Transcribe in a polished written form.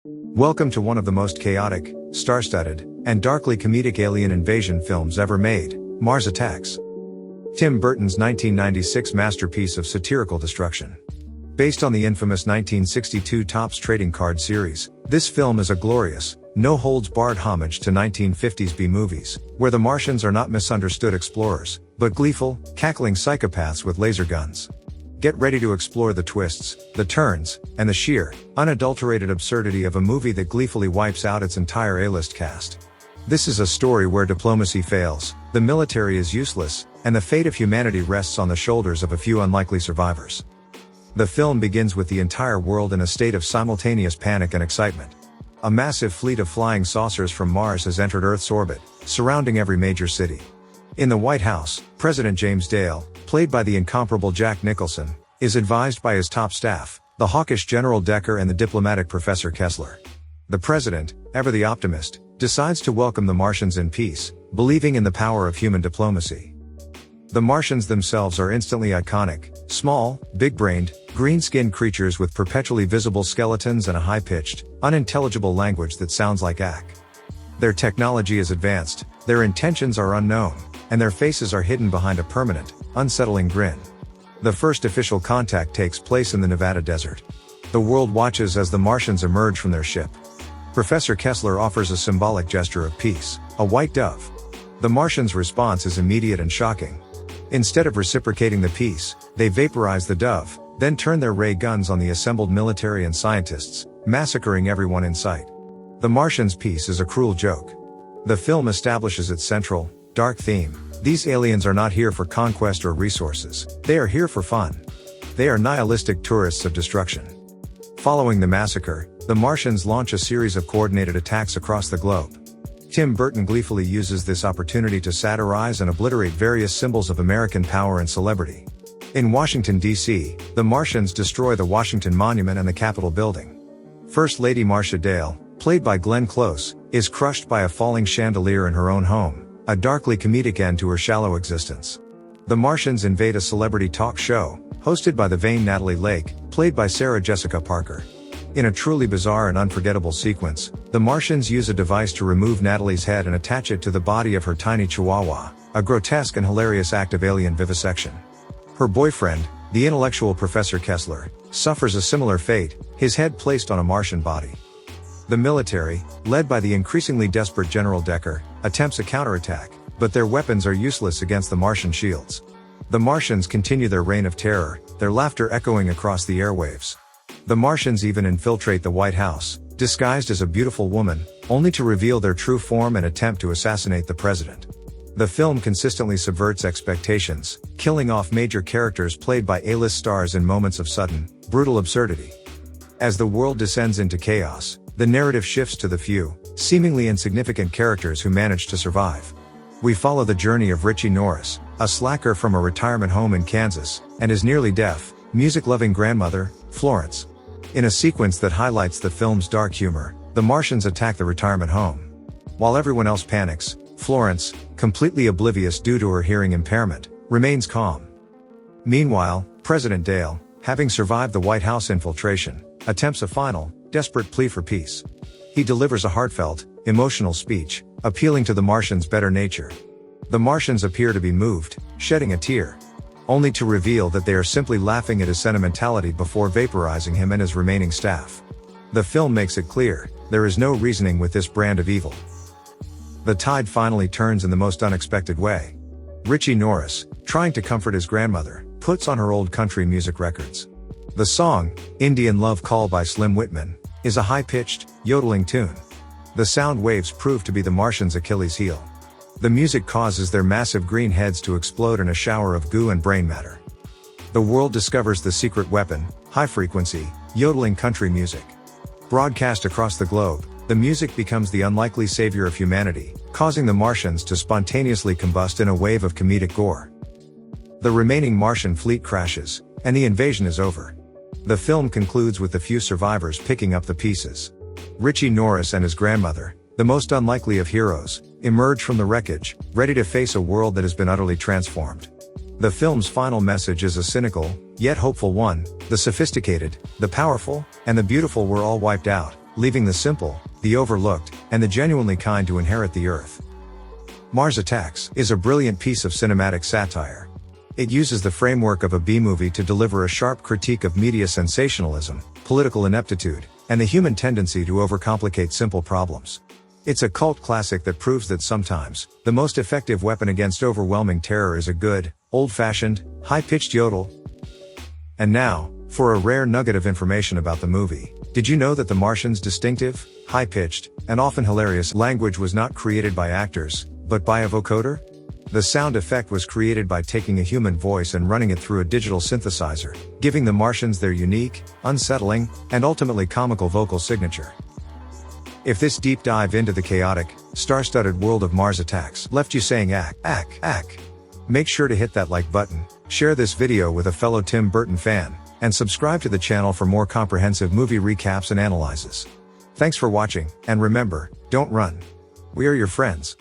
Welcome to one of the most chaotic, star-studded, and darkly comedic alien invasion films ever made, Mars Attacks. Tim Burton's 1996 masterpiece of satirical destruction. Based on the infamous 1962 Topps trading card series, this film is a glorious, no-holds-barred homage to 1950s B-movies, where the Martians are not misunderstood explorers, but gleeful, cackling psychopaths with laser guns. Get ready to explore the twists, the turns, and the sheer, unadulterated absurdity of a movie that gleefully wipes out its entire A-list cast. This is a story where diplomacy fails, the military is useless, and the fate of humanity rests on the shoulders of a few unlikely survivors. The film begins with the entire world in a state of simultaneous panic and excitement. A massive fleet of flying saucers from Mars has entered Earth's orbit, surrounding every major city. In the White House, President James Dale, played by the incomparable Jack Nicholson, is advised by his top staff, the hawkish General Decker and the diplomatic Professor Kessler. The president, ever the optimist, decides to welcome the Martians in peace, believing in the power of human diplomacy. The Martians themselves are instantly iconic, small, big-brained, green-skinned creatures with perpetually visible skeletons and a high-pitched, unintelligible language that sounds like ack. Their technology is advanced, their intentions are unknown, and their faces are hidden behind a permanent, unsettling grin. The first official contact takes place in the Nevada desert. The world watches as the Martians emerge from their ship. Professor Kessler offers a symbolic gesture of peace, a white dove. The Martians' response is immediate and shocking. Instead of reciprocating the peace, they vaporize the dove, then turn their ray guns on the assembled military and scientists, massacring everyone in sight. The Martians' peace is a cruel joke. The film establishes its central, dark theme. These aliens are not here for conquest or resources, they are here for fun. They are nihilistic tourists of destruction. Following the massacre, the Martians launch a series of coordinated attacks across the globe. Tim Burton gleefully uses this opportunity to satirize and obliterate various symbols of American power and celebrity. In Washington, D.C., the Martians destroy the Washington Monument and the Capitol building. First Lady Marcia Dale, played by Glenn Close, is crushed by a falling chandelier in her own home, a darkly comedic end to her shallow existence. The Martians invade a celebrity talk show, hosted by the vain Natalie Lake, played by Sarah Jessica Parker. In a truly bizarre and unforgettable sequence, the Martians use a device to remove Natalie's head and attach it to the body of her tiny chihuahua, a grotesque and hilarious act of alien vivisection. Her boyfriend, the intellectual Professor Kessler, suffers a similar fate, his head placed on a Martian body. The military, led by the increasingly desperate General Decker, attempts a counterattack, but their weapons are useless against the Martian shields. The Martians continue their reign of terror, their laughter echoing across the airwaves. The Martians even infiltrate the White House, disguised as a beautiful woman, only to reveal their true form and attempt to assassinate the president. The film consistently subverts expectations, killing off major characters played by A-list stars in moments of sudden, brutal absurdity. As the world descends into chaos, the narrative shifts to the few, seemingly insignificant characters who manage to survive. We follow the journey of Richie Norris, a slacker from a retirement home in Kansas, and his nearly deaf, music-loving grandmother, Florence. In a sequence that highlights the film's dark humor, the Martians attack the retirement home. While everyone else panics, Florence, completely oblivious due to her hearing impairment, remains calm. Meanwhile, President Dale, having survived the White House infiltration, attempts a final, desperate plea for peace. He delivers a heartfelt, emotional speech, appealing to the Martians' better nature. The Martians appear to be moved, shedding a tear, only to reveal that they are simply laughing at his sentimentality before vaporizing him and his remaining staff. The film makes it clear, there is no reasoning with this brand of evil. The tide finally turns in the most unexpected way. Richie Norris, trying to comfort his grandmother, puts on her old country music records. The song, Indian Love Call by Slim Whitman, is a high-pitched, yodeling tune. The sound waves prove to be the Martians' Achilles heel. The music causes their massive green heads to explode in a shower of goo and brain matter. The world discovers the secret weapon, high-frequency, yodeling country music. Broadcast across the globe, the music becomes the unlikely savior of humanity, causing the Martians to spontaneously combust in a wave of comedic gore. The remaining Martian fleet crashes, and the invasion is over. The film concludes with the few survivors picking up the pieces. Richie Norris and his grandmother, the most unlikely of heroes, emerge from the wreckage, ready to face a world that has been utterly transformed. The film's final message is a cynical, yet hopeful one: the sophisticated, the powerful, and the beautiful were all wiped out, leaving the simple, the overlooked, and the genuinely kind to inherit the Earth. Mars Attacks is a brilliant piece of cinematic satire. It uses the framework of a B-movie to deliver a sharp critique of media sensationalism, political ineptitude, and the human tendency to overcomplicate simple problems. It's a cult classic that proves that sometimes, the most effective weapon against overwhelming terror is a good, old-fashioned, high-pitched yodel. And now, for a rare nugget of information about the movie. Did you know that the Martians' distinctive, high-pitched, and often hilarious language was not created by actors, but by a vocoder? The sound effect was created by taking a human voice and running it through a digital synthesizer, giving the Martians their unique, unsettling, and ultimately comical vocal signature. If this deep dive into the chaotic, star-studded world of Mars Attacks left you saying ack, make sure to hit that like button, share this video with a fellow Tim Burton fan, and subscribe to the channel for more comprehensive movie recaps and analyses. Thanks for watching, and remember, don't run. We are your friends.